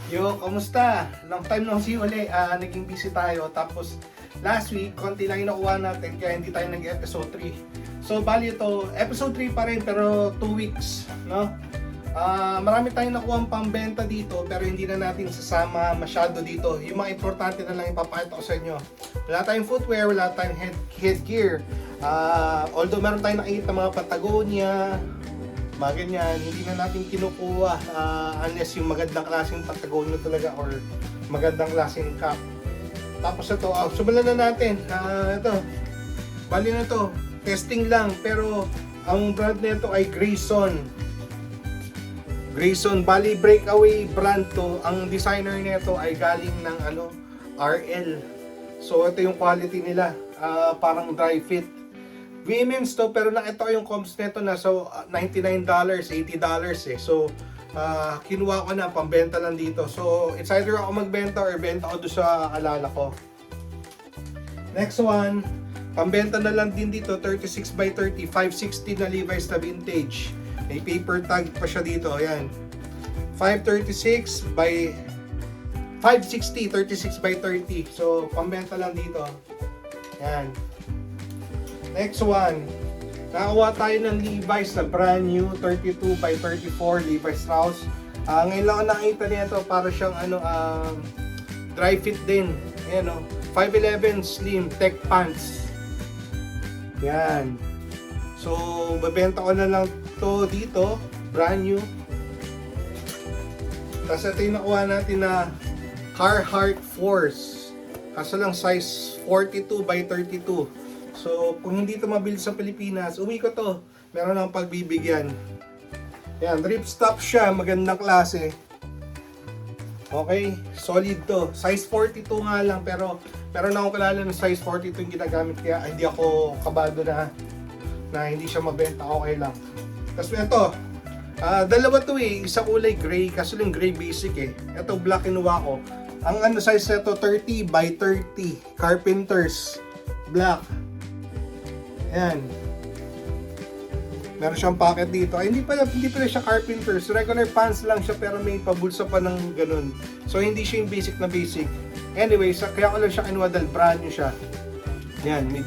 Yo, kamusta? Long time no see uli. Naging busy tayo. Tapos last week, konti lang yung nakuha natin kaya hindi tayo nag-episode 3. So bali ito, episode 3 pa rin pero 2 weeks, no? Marami tayong nakuha ang pambenta dito pero hindi na natin sasama masyado dito. Yung mga importante na lang ipapakita ko sa inyo. Wala tayong footwear, wala tayong headgear. Although meron tayong nakikita mga Patagonia, mga ganyan, hindi na natin kinukuha unless yung magandang klaseng Patagonia talaga or magandang klaseng cap. Tapos ito, subulan na natin. Ito, bali na to, testing lang pero ang brand nito ay Grayson. Grayson, bali breakaway brand to. Ang designer nito ay galing ng RL. So ito yung quality nila, parang dry fit. Women's to, pero ito yung comps nito na so $99, $80 eh. So kinuha ko na, pambenta lang dito. So it's either ako magbenta or benta ko doon sa alala ko. Next one, pambenta na lang din dito, 36x30, 560 na Levi's na vintage. May paper tag pa siya dito, ayan. 536 by 560, 36x30. So pambenta lang dito. Ayan. Next one, nakakuha tayo ng Levi's na brand new 32x34 Levi's Strauss. Ngayon lang ako nakita nito, para siyang dry fit din. Ayan, 511 slim tech pants. Yan. So babenta ko na lang to dito, brand new. Tapos ito yung nakuha natin na Carhartt Force. Kaso lang size 42x32. So, kung hindi ito mabili sa Pilipinas, uwi ko to. Meron akong pagbibigyan. Yan, ripstop siya. Magandang klase. Okay, solid to. Size 42 nga lang, pero meron akong kilala ng size 42 yung ginagamit. Kaya hindi ako kabado na hindi siya mabenta. Okay lang. Tapos ito, dalawa to eh. Isa kulay gray, kasi lang gray basic eh. Ito black kinuha ko. Ang size nito 30x30. Carpenters. Black. Ayan. Meron siyang pocket dito. Ay, hindi pala siya carpenters. Regular pants lang siya pero may pabulsa pa ng ganun. So hindi siya yung basic na basic. Anyway, kaya ko lang siya kinuha dahil brand new siya. Ayan, may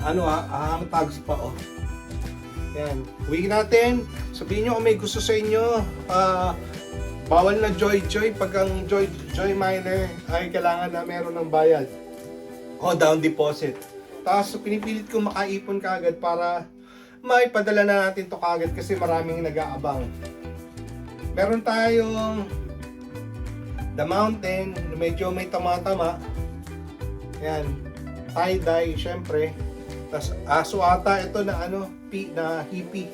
hang tags pa oh. Ayan. Uwi natin. Sabihin nyo kung may gusto sa inyo. Bawal na Joy. Pag ang Joy Miner ay kailangan na meron ng bayad. O down deposit. Tapos pinipilit ko makaipon kaagad para maipadala na natin to kaagad kasi maraming nag-aabang. Meron tayong The Mountain, medyo may tama-tama. Ayan, tie-dye syempre. Tapos aso ata ito na na hippie.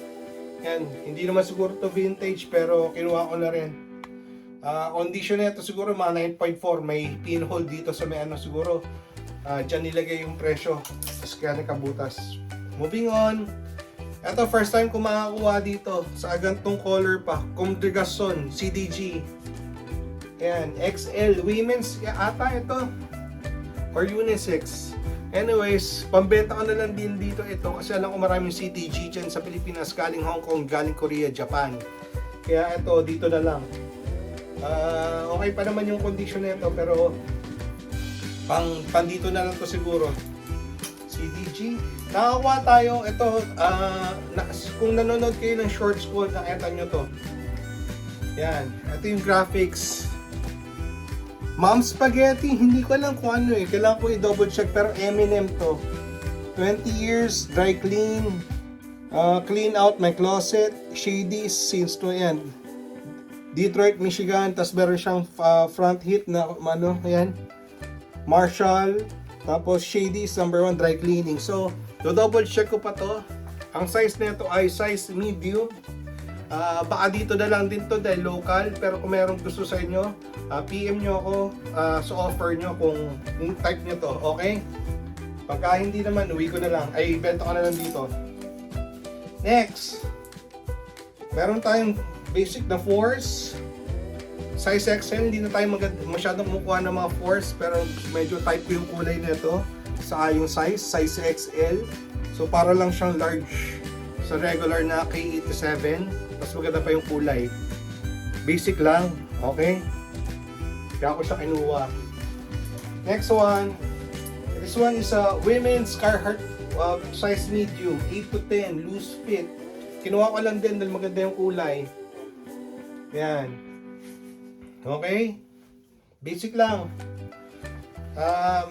Ayan, hindi naman siguro to vintage pero kinuha ko na rin. Condition nito siguro mga 9.4, may pinhole dito sa may siguro. Diyan nilagay yung presyo. Tapos kaya nakabutas. Moving on. Ito, first time ko makakuha dito. Sa gantong color pa. Comme des Garçons, CDG. Ayan, XL. Women's ata ito. Or unisex. Anyways, pambenta ko na lang din dito ito. Kasi alam ko maraming CDG dyan sa Pilipinas. Galing Hong Kong, galing Korea, Japan. Kaya ito, dito na lang. Okay pa naman yung condition nito. Pero pang dito na lang to siguro. CDG. Nakakuha tayo ito, kung nanonood kayo ng shorts ko, nakita nyo to. Yan, ito yung graphics. Mom Spaghetti, hindi ko alam kung ano eh. Kailangan ko i-double check pero M&M to. 20 years, dry clean. Clean out my closet. Shady since to yan. Detroit, Michigan. Tapos meron siyang front hit na ayan. Marshall, tapos Shady's #1 dry cleaning. So, double check ko pa to. Ang size nito ay size medium. Baka dito na lang din to dahil local. Pero kung meron gusto sa inyo, PM nyo ako sa offer nyo kung type nyo to. Okay? Pagka hindi naman, uwi ko na lang. Ay, benta ko na lang dito. Next. Meron tayong basic na Force. Size XL, hindi na tayo masyadong kumukuha ng mga Force pero medyo type ko yung kulay nito sa yung size XL. So para lang siyang large sa regular na K87. Mas maganda pa yung kulay. Basic lang, okay? Kaya ako siya kinuha. Next one. This one is a women's Carhartt size medium, 8 to 10, loose fit. Kinuha ko lang din dahil maganda yung kulay. Yan. Okay? Basic lang.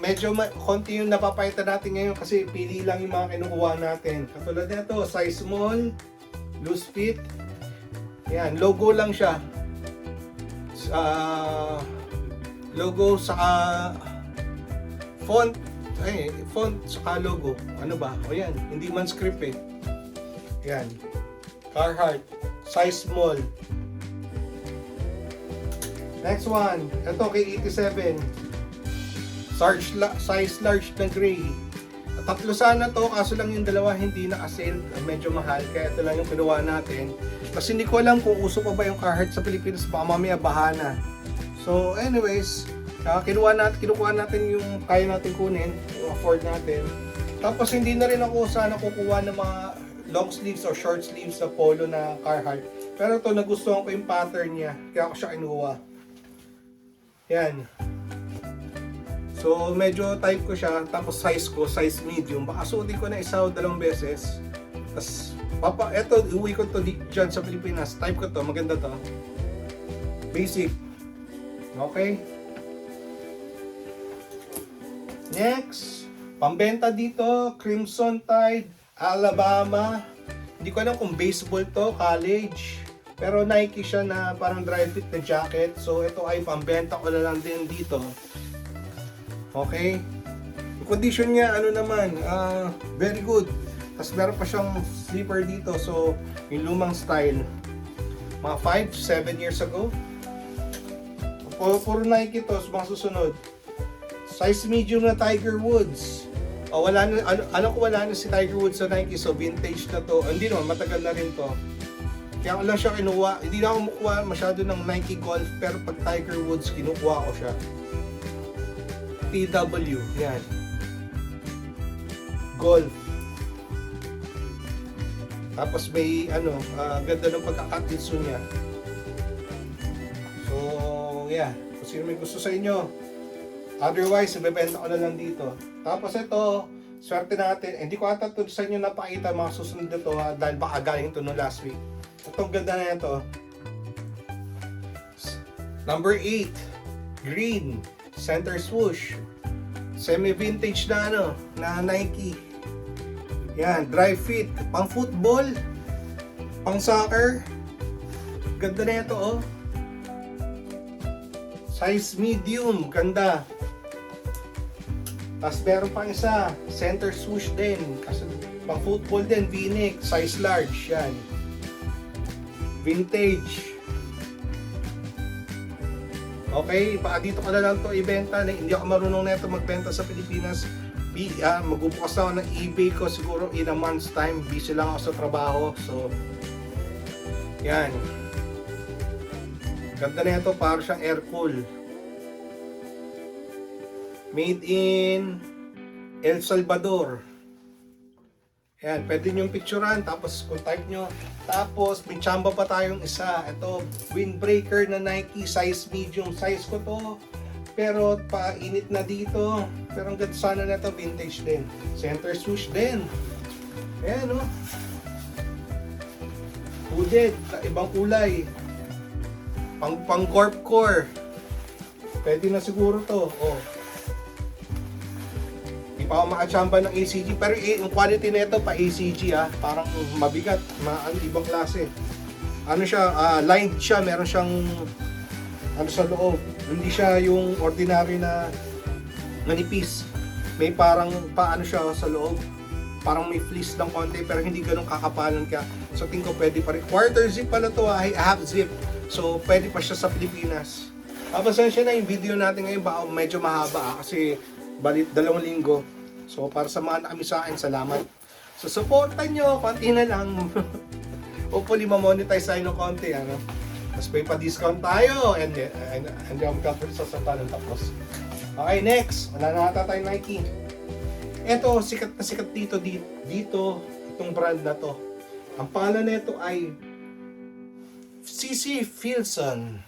Medyo konti yung napapakita natin ngayon kasi pili lang yung mga kinukuha natin. Katulad nito, size small, loose fit. Yan, logo lang siya. Logo sa font saka logo. Ano ba? O yan, hindi man script eh. Yan. Carhartt, size small. Next one, ito kay 87. Size large na gray. Tatlo sana to, kaso lang yung dalawa hindi naka-sale. Medyo mahal, kaya ito lang yung kinuha natin. Kasi hindi ko alam kung uso pa ba yung Carhartt sa Pilipinas, baka mamaya bahana. So anyways, kinuha natin yung kaya natin kunin, yung afford natin. Tapos hindi na rin ako sana kukuha ng mga long sleeves or short sleeves na polo na Carhartt. Pero ito, nagustuhan ko yung pattern niya, kaya ako siya kinuha. Yan. So medyo type ko siya, tapos size ko, size medium. Baka suotin ko na isa o dalawang beses. Tapos, eto, uwi ko to dyan sa Pilipinas. Type ko to, maganda to. Basic. Okay. Next, pambenta dito, Crimson Tide, Alabama. Hindi ko alam kung baseball to, college. Pero Nike siya na parang dry fit na jacket. So ito ay pambenta ko na lang din dito. Okay. Yung condition niya, ano naman, very good. Tapos meron pa siyang slipper dito. So, yung lumang style. Mga 5-7 years ago. Puro Nike to, mga susunod. Size medium na Tiger Woods. Alam ko wala na si Tiger Woods sa Nike, so vintage na to. Hindi naman, matagal na rin to. Kaya ko lang siya kinuha. Hindi na ako makuha masyado ng Nike Golf, pero pag Tiger Woods, kinukuha ko siya. TW, yan. Golf. Tapos may ganda ng pagkakatinso niya. So, yeah. Kung sino may gusto sa inyo. Otherwise, ibebenta ko na lang dito. Tapos ito, swerte natin. Hindi ko ata ito sa inyo napakita mga susunod na ito dahil baka galing ito no last week. Itong ganda na ito. Number 8, green, center swoosh. Semi-vintage na na Nike. Yan, dry fit, pang football, pang soccer. Ganda na ito oh. Size medium, ganda. Tapos meron pang isa, center swoosh din. Kasi pang football din, V-neck, size large, yan. Vintage. Okay, baka dito ko na lang to ibenta. Hindi ako marunong na ito magbenta sa Pilipinas. Magbubukas na ako ng eBay ko siguro in a month's time. Busy lang ako sa trabaho. So, yan. Ganda na ito, para siyang air cool. Made in El Salvador. Yan, pwede nyo picturean, tapos kung type nyo. Tapos, may tsamba pa tayong isa. Ito, windbreaker na Nike, size medium. Size ko to, pero painit na dito. Pero ang ganda sana na ito, vintage din. Center swoosh din. Ayan, oh. Hooded, ibang kulay. Pang corp core. Pwede na siguro to, oh. Di pa ako makachamba ng ACG, pero yung quality nito pa ACG parang mabigat, ibang klase. Ano siya, lined siya, meron siyang sa loob. Hindi siya yung ordinary na manipis. May parang paano siya sa loob. Parang may fleece lang konti, pero hindi ganun kakapalan ka. So tingin ko pwede pa rin. Quarter zip pala to, half zip. So pwede pa siya sa Pilipinas. Pasensya na yung video natin ngayon, baka medyo mahaba kasi balit 2 linggo. So para sa mga nakami sa akin, salamat. So supportan nyo, konti na lang. Hopefully ma-monetize tayo ng konti, ano. Tapos may pa-discount tayo, and I'm sa ng tapos. Okay, next. Wala na ata tayo Nike. Ito, sikat na sikat dito, itong brand na to. Ang pangalan nito ay CC Filson.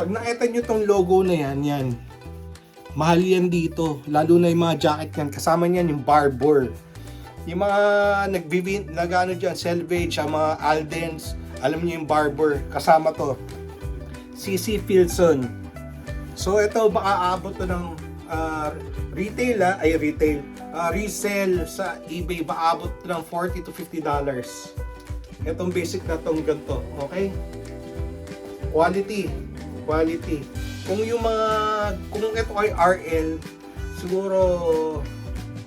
Pag nakita nyo tong logo na yan, yan. Mahal yan dito. Lalo na yung mga jacket yan. Kasama niyan yung Barbour. Yung mga nag-ano dyan, Selvage, mga Aldens, alam niyo yung Barbour. Kasama to. CC Filson. So ito baka abot to ng resale sa eBay baka abot to ng $40 to $50. Itong basic na tong ganito, okay? Quality. Kung ito ay RL, siguro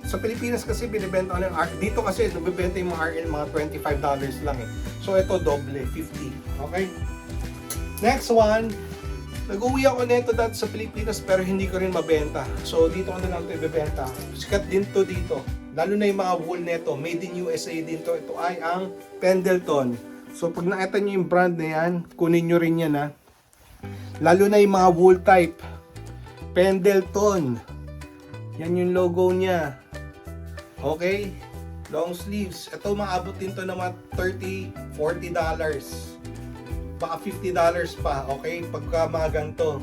sa Pilipinas kasi binibenta ng RL. Dito kasi nabibenta yung mga RL mga $25 lang eh. So ito doble, 50. Okay? Next one, nag-uwi ako nito dati sa Pilipinas pero hindi ko rin mabenta. So dito ko na lang ito ibebenta. Sikat din to dito. Lalo na yung mga wool nito, made in USA din to. Ito ay ang Pendleton. So pag nakita nyo yung brand na yan, kunin nyo rin yan ha. Lalo na yung mga wool type. Pendleton. Yan yung logo niya. Okay? Long sleeves. Ito maabot din to naman $30, $40. Baka $50 pa. Okay? Pagka mga ganito.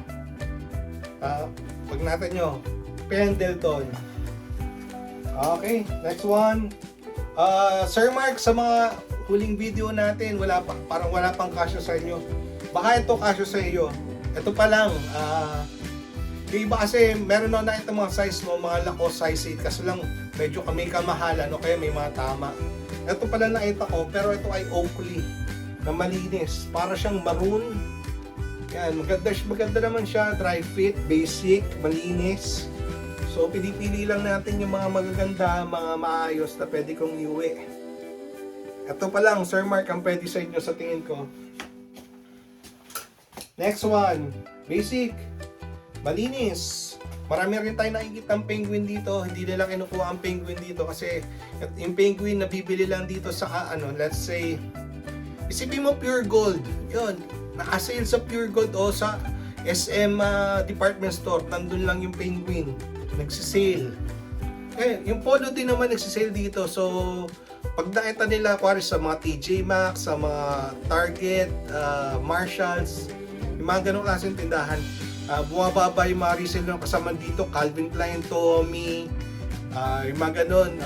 Pag natin nyo. Pendleton. Okay. Next one. Sir Mark, sa mga huling video natin, parang wala pang kasyo sa inyo. Baka ito kasyo sa iyo. Ito pa lang. Yung iba kasi, meron na ito mga size mo, mga Lacoste size 8. Kasi lang, medyo kami kamahalan o kaya may mga tama. Ito pala nakita ko, pero ito ay Oakley na malinis. Para siyang maroon. Yan, maganda naman siya. Dry fit, basic, malinis. So, pinipili lang natin yung mga magaganda, mga maayos na pwede kong iuwi. Ito pa lang, Sir Mark, ang pwede sa inyo sa tingin ko. Next one, basic, malinis. Marami rin tayo nakikita ang penguin dito. Hindi nila kinukuha ang penguin dito kasi yung penguin nabibili lang dito sa let's say, isipin mo pure gold. Yun, naka-sale sa pure gold o sa SM department store. Nandun lang yung penguin. Nagsisale. Yung polo din naman nagsisale dito. So, pag nakita nila, kuwari sa mga TJ Maxx, sa mga Target, Marshalls, yung mga ganong klaseng tindahan, bumababa yung mga resale ng kasama dito, Calvin Klein, Tommy, yung mga ganon,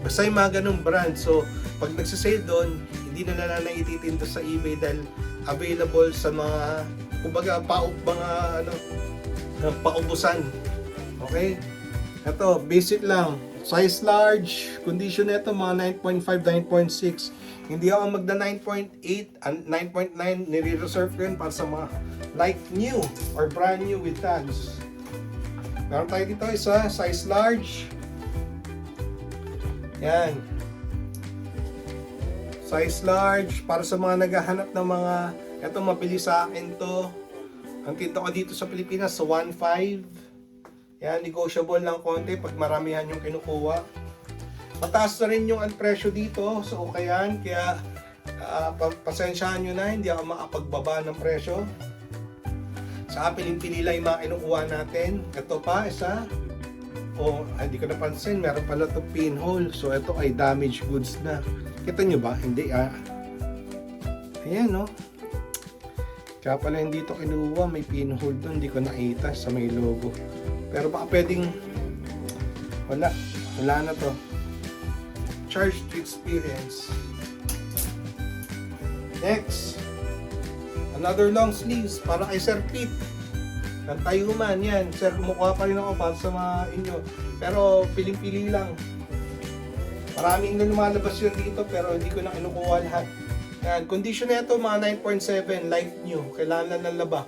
basta yung mga ganong brand. So, pag nagsisale doon, hindi na lang ititinda sa eBay dahil available sa mga, kumbaga, paubusan. Okay? Ito, basic lang. Size large, condition nito mga 9.5, 9.6. Hindi ako magda 9.8 and 9.9, nire-reserve ko yun para sa mga like new or brand new with tags. Meron tayo dito isa, size large. Yan. Size large, para sa mga naghahanap ng mga, eto mabili sa akin to. Ang kita ko dito sa Pilipinas, sa 1.5. Yan, negotiable lang konti pag maramihan yung kinukuha. Mataas na rin yung presyo dito sa Ukayan, kaya pasensyahan nyo na, hindi ako makapagbaba ng presyo. Sa piling-pili lang yung mga kinukuha natin. Ito pa, isa. Hindi ko napansin, meron pala ito pinhole. So, ito ay damaged goods na. Kita nyo ba? Hindi, Ayan, no? Kaya pala hindi ito kinuha, may pinhole doon, hindi ko nakita sa may logo. Pero baka pwedeng, wala na to. Charge to experience. Next, another long sleeves para kay Sir Pete. Ng Tayuman, yan. Sir, kumukuha pa rin ako para sa mga inyo. Pero piling-pili lang. Maraming na lumalabas yun dito pero hindi ko na kinukuha lahat. Yan, condition na ito mga 9.7, light new. Kailangan lang ng laba.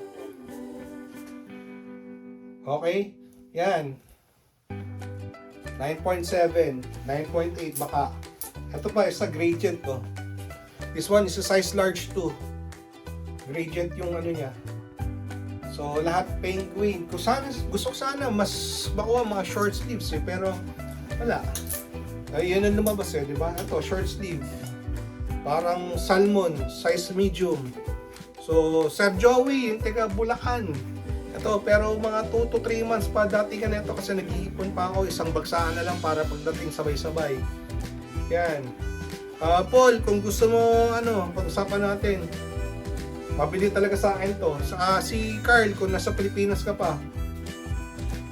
Okay? Yan. 9.7, 9.8 baka. Ito pa, isa gradient to. This one is a size large too. Gradient yung niya. So, lahat penguin. Gusto ko sana mas makuha mga short sleeves pero wala. Yan ang lumabas di ba? Ito, short sleeve. Parang salmon, size medium. So, Sir Joey, yung taga Bulacan. Ito, pero mga 2 to 3 months pa dati ka nito kasi nag-iipon pa ako, isang bagsaan na lang para pagdating sabay-sabay. Yan. Paul, kung gusto mo, pag-usapan natin. Mabili talaga sa akin to. Si Carl, kung nasa Pilipinas ka pa.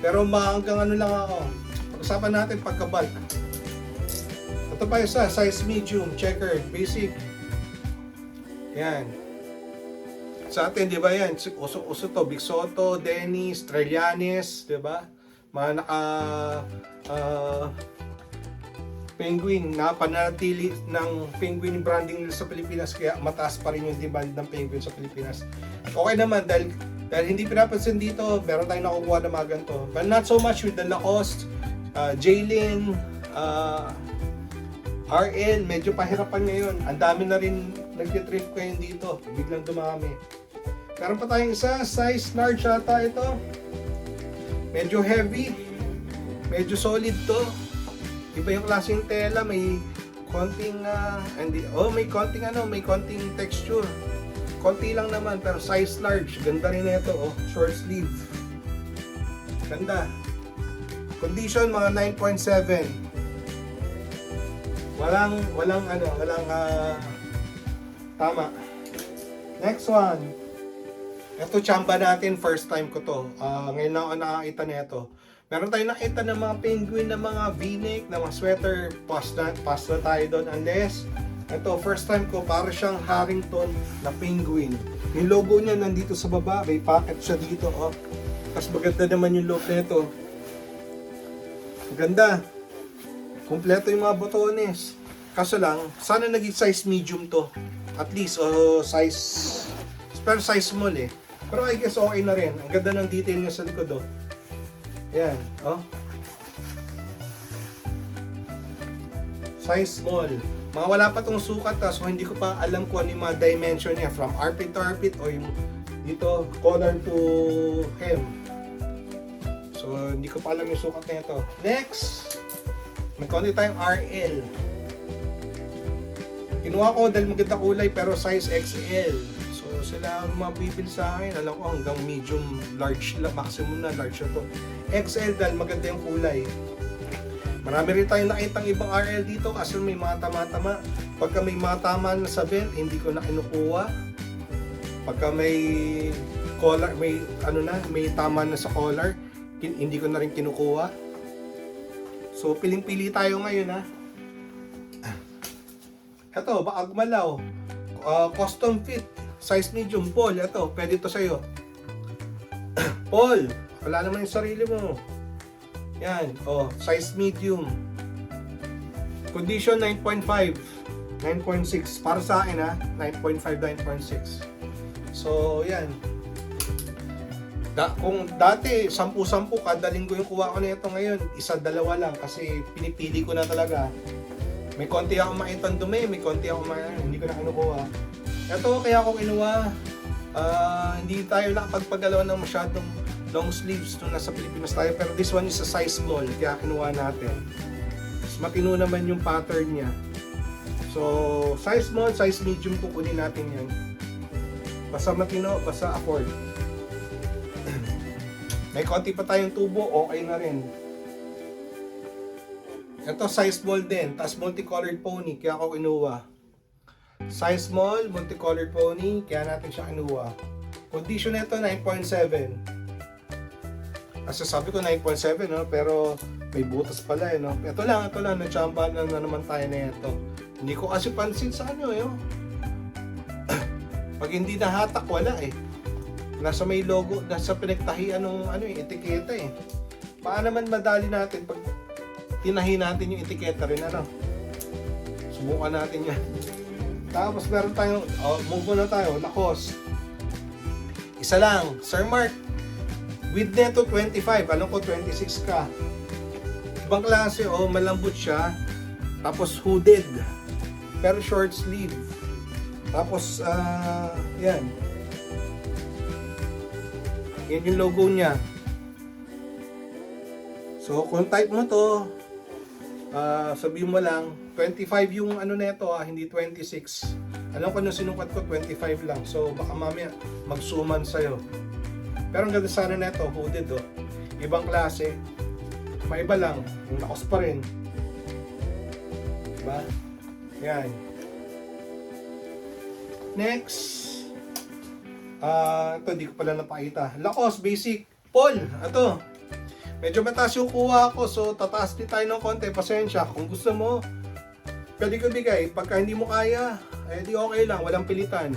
Pero hanggang ano lang ako. Pag-usapan natin pagka-bulk. Ito pa isa, size medium, checkered, basic. Yan. Sa atin, di ba yan? Uso to, Big Soto, Dennis, Trillanes, di ba? Mga Penguin, napanatili ng Penguin branding nila sa Pilipinas, kaya mataas pa rin yung demand ng Penguin sa Pilipinas. Okay naman, dahil hindi pinapansin dito, meron tayong nakukuha na mga ganito. But not so much with the Lacoste, J-Lin, RL, medyo pahirapan ngayon. Ang dami na rin nag-trip kayo dito, biglang dumami. Meron pa tayong isa, size large ata ito. Medyo heavy, medyo solid to. Iba yung klaseng tela, may konting may konting texture. Konti lang naman, pero size large. Ganda rin ito, short sleeve. Ganda. Condition mga 9.7. Walang tama. Next one. Ito chamba natin, first time ko to. Ngayon lang ako nakakita nito. Meron tayong nakita ng mga penguin na mga v-neck, na mga sweater, pass na tayo doon. Unless, ito, first time ko, para siyang Harrington na penguin. Yung logo niya nandito sa baba, may pocket siya dito, Tapos maganda naman yung loob nito. Maganda. Kompleto yung mga botones. Kaso lang, sana naging size medium to. At least, pero size small eh. Pero I guess okay na rin. Ang ganda ng detail niya sa likod, Yan, size small. Mga wala pa tong sukat, so hindi ko pa alam kung ano yung mga dimension niya. From armpit to armpit o yung dito, collar to hem. So, hindi ko pa alam yung sukat na ito. Next, may konti tayong RL. Kinuha ko dahil maganda kulay pero size XL. So, sila mabibili sa akin. Alam ko hanggang medium, large, maximum na large na to. XL dahil maganda yung kulay. Marami rin tayong nakitang ibang RL dito kasi may mga tama-tama. Pagka may mga tama na sa belt, hindi ko na kinukuha. Pagka may collar, may tama na sa collar, hindi ko na rin kinukuha. So, piling-pili tayo ngayon, Ito, Baag Malaw. Custom fit. Size medium. Paul, ito. Pwede ito sa'yo. Paul, wala naman yung sarili mo. Yan. Size medium. Condition 9.5. 9.6. Para sa akin, 9.5, 9.6. So, yan. Kung dati 10-10 kada linggo yung kuha ko nito, ngayon 1-2 lang kasi pinipili ko na talaga. May konti ako makitang dumi, may konti ako hindi ko na kinukuha. Ito kaya ako kinuha, hindi tayo nakapagpagalaw ng masyadong long sleeves nung nasa Pilipinas tayo, pero this one is a size small kaya kinuha natin. Mas matino naman yung pattern niya. So size small, size medium kukunin natin yan. Basta matino, basta afford. May konti pa tayong tubo, okay na rin. Ito size small din, tapos multicolored pony, kaya ako kinuha. Size small, multicolored pony, kaya natin siya kinuha. Condition nito 9.7. Kasi sabi ko 9.7, pero may butas pala Ito lang, na-chamba na naman tayo na ito. Hindi ko kasi pansin sa Pag hindi nahatak, wala Nasa may logo, nasa pinagtahian ng etiketa Paano naman madali natin pag tinahi natin yung etiketa rin Subukan natin yan. Tapos meron tayong, move na tayo, Lacoste. Isa lang, Sir Mark. Width neto 25, alam ko 26 ka. Ibang klase, malambot siya. Tapos hooded. Pero short sleeve. Tapos, yan. Yan yung logo niya. So, kung type mo to, sabihin mo lang, 25 yung neto, hindi 26. Alam ko nung sinukat ko, 25 lang. So, baka mamaya mag-zooman sa'yo. Pero ang ganda sana neto, hooded Ibang klase. Maiba lang. Yung Lacoste pa rin. Diba? Yan. Next. Ito, hindi ko pala napakita. Lacoste, basic. Paul, ito. Medyo mataas yung kuha ko, so tataas din tayo ng konti. Pasensya, kung gusto mo, pwede ko bigay. Pagka hindi mo kaya, di okay lang, walang pilitan.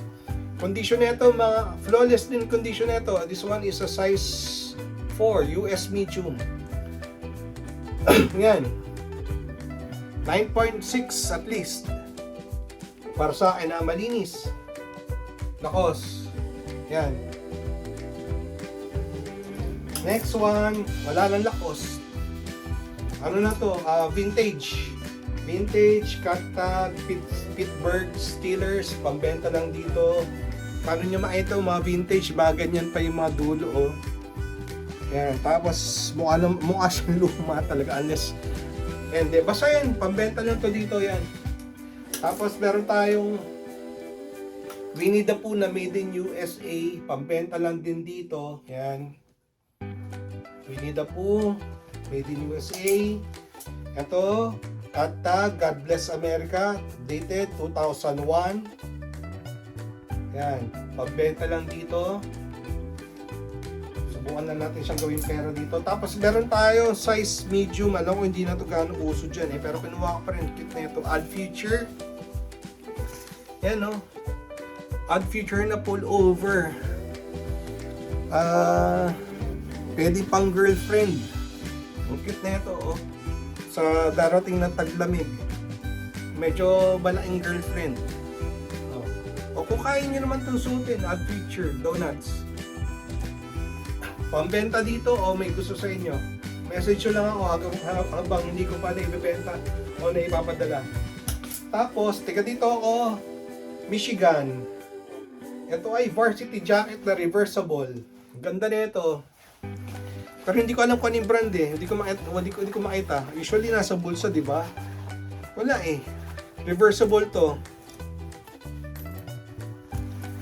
Condition nito, mga flawless din condition nito. This one is a size 4, US medium. Yan. 9.6 at least. Para sa akin na malinis. Lacoste. Yan. Next one, wala nang Lacoste. Ano na to? Vintage. Vintage, cut tag, Pittsburgh Steelers, pambenta lang dito. Paano nyo makita mga vintage, mga ganyan pa yung mga dulo, oh. Yan, tapos mukha siyang luma talaga unless, hindi, basta yan, pambenta lang to dito, yan. Tapos meron tayong Winnie the Pooh na made in USA, pambenta lang din dito, yan. Winnie the Pooh, made in USA. Ito, cut tag, God Bless America, dated 2001. Yan, pambenta lang dito. Subukan na natin siyang gawin pera dito. Tapos meron tayo size medium. Alam ko hindi na to gaano uso dyan eh. Pero kinuha ko pa rin. Cute na ito. Odd Future. Yan o. Odd Future na pull over. Pwede pang girlfriend. Ang cute na ito oh. Sa darating na taglamig. Medyo malaking girlfriend. O kung kaya nyo naman itong suotin. Odd Future. Donuts. Pambenta dito o may gusto sa inyo, message nyo lang ako habang hindi ko pa naibibenta o naipapadala. Tapos, teka dito ako, Michigan. Ito ay varsity jacket na reversible. Ganda nito. Pero hindi ko alam kung anong brand eh. Hindi ko makita. Usually nasa bulsa, di ba? Wala eh. Reversible to.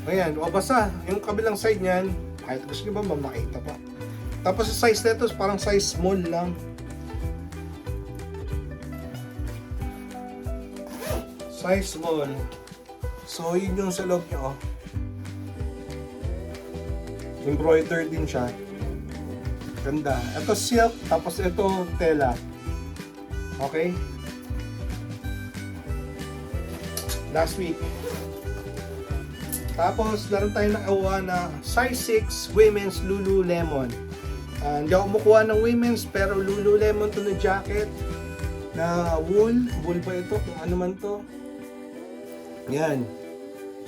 Ayan, o basta, yung kabilang side niyan, kahit gusto nyo ba makita pa. Tapos sa size nito, parang size small lang. Size small. So, yun yung sa loob niya, oh. Embroidered din siya. Ganda. Ito silk, tapos ito tela. Okay? Last week. Tapos, meron tayong nakawa na size 6 women's Lululemon. Hindi ako kumukuha ng women's, pero Lululemon to na jacket. Na wool. Wool ba ito? Kung ano man to. Yan.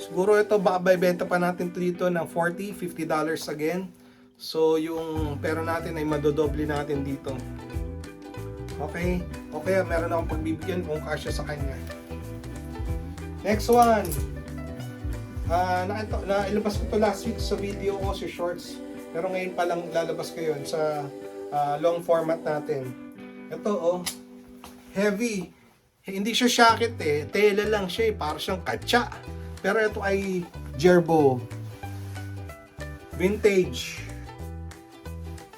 Siguro ito, baka benta pa natin to dito ng $40, $50 again. So, yung pera natin ay madodoble natin dito. Okay? Okay, meron akong pagbibigyan kung kasya sa kanya. Next one. Ilabas ko to last week sa video ko, sa shorts. Pero ngayon pa lang lalabas ko yun sa long format natin. Ito oh, heavy. Hindi siya jacket eh, tela lang siya eh, para siyang katsa. Pero ito ay Jerbo. Vintage.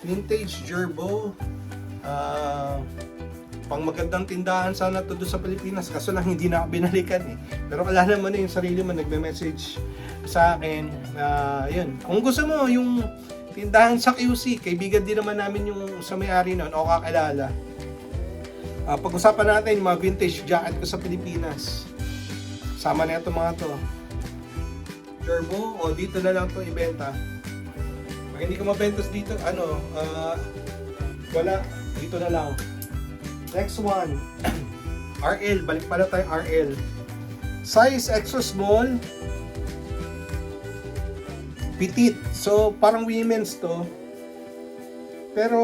Vintage Jerbo. Pang magandang tindahan sana to doon sa Pilipinas, kaso lang hindi na ako binalikan eh. Pero wala naman yung sarili mo nagme-message sa akin. Yun. Kung gusto mo yung tindahan sa QC, kaibigan din naman namin yung sa may-ari noon o kakilala. Pag-usapan natin yung mga vintage jacket ko sa Pilipinas. Sama na ito mga to. Turbo, o dito na lang to ibenta. Pag hindi ko mabentas dito, wala, dito na lang. Next one, RL, balik pala tayo RL. Size extra small, petite. So, parang women's to. Pero,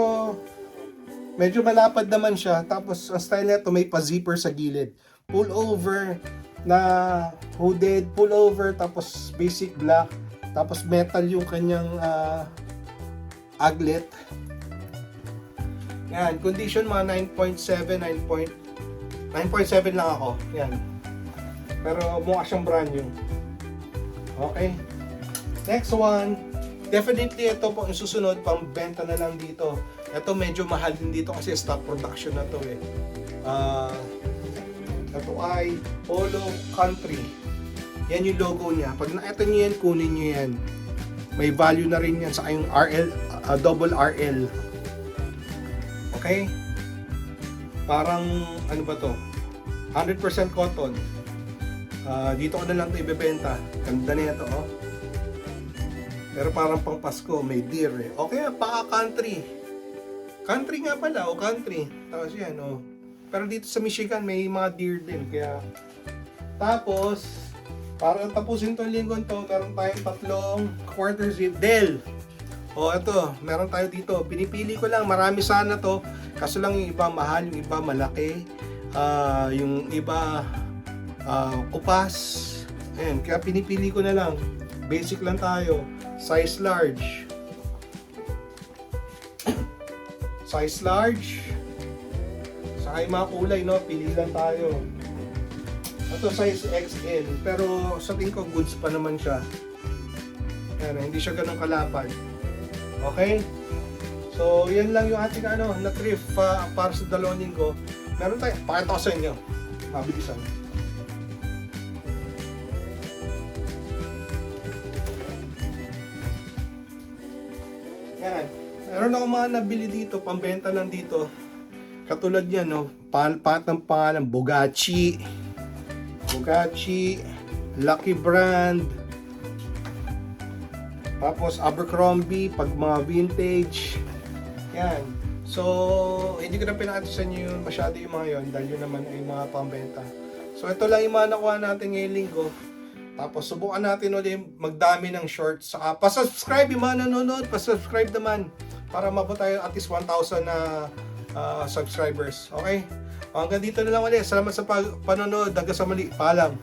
medyo malapad naman siya. Tapos, ang style nito may pa-zipper sa gilid. Pull over na hooded, pull over, tapos basic black. Tapos metal yung kanyang aglet. Yan, condition mga 9.7, 9.7 lang ako. Yan. Pero mukha siyang brand new. Okay. Next one. Definitely ito po yung susunod, pang benta na lang dito. Ito medyo mahal din dito kasi stock production na to eh. Ito ay Polo Country. Yan yung logo niya. Pag nakita niyo yan, kunin niyo yan. may value na rin yan sa yung RL, double RL. Okay? Parang, ano ba to? 100% cotton. Dito ko na lang ito ibebenta. Ganda na ito, oh. Pero parang pang Pasko, may deer eh. Okay, country. Country nga pala, o country. Tapos yan, oh. Pero dito sa Michigan, may mga deer din. Kaya, tapos, para tapusin itong linggo to, meron tayong 3 quarter zip. Dell! O, ito, meron tayo dito. Pinipili ko lang, marami sana to. Kaso lang yung iba mahal, yung iba malaki. Yung iba kupas. Ayan, kaya pinipili ko na lang. Basic lang tayo. Size large. Size large. Saka yung mga kulay, no? Pili lang tayo. Ito size XL. Pero sa tingin ko goods pa naman siya. Ayan, hindi siya ganun kalapad. Okay? So, yan lang yung ating na thrift para sa dalawang linggo. Meron tayo, pakita ko sa inyo. Mabilisan. Yan. Meron ako mga nabili dito, pambenta lang dito. Katulad yan, no? Pat ng pangalan, Bugatti, Lucky Brand, tapos Abercrombie, pag mga vintage. Yan. So, hindi ko na pinakita sa inyo yun, masyado yung mga yun, dahil yun naman ay mga pambenta. So, ito lang yung mga nakuha natin ngayong linggo. Tapos, subukan natin ulit magdami ng shorts. Saka, pa-subscribe yung mga nanonood, pa-subscribe naman para mabot tayo at least 1,000 na subscribers. Okay? Hanggang dito na lang ulit. Salamat sa panonood. Hanggang sa muli. Paalam.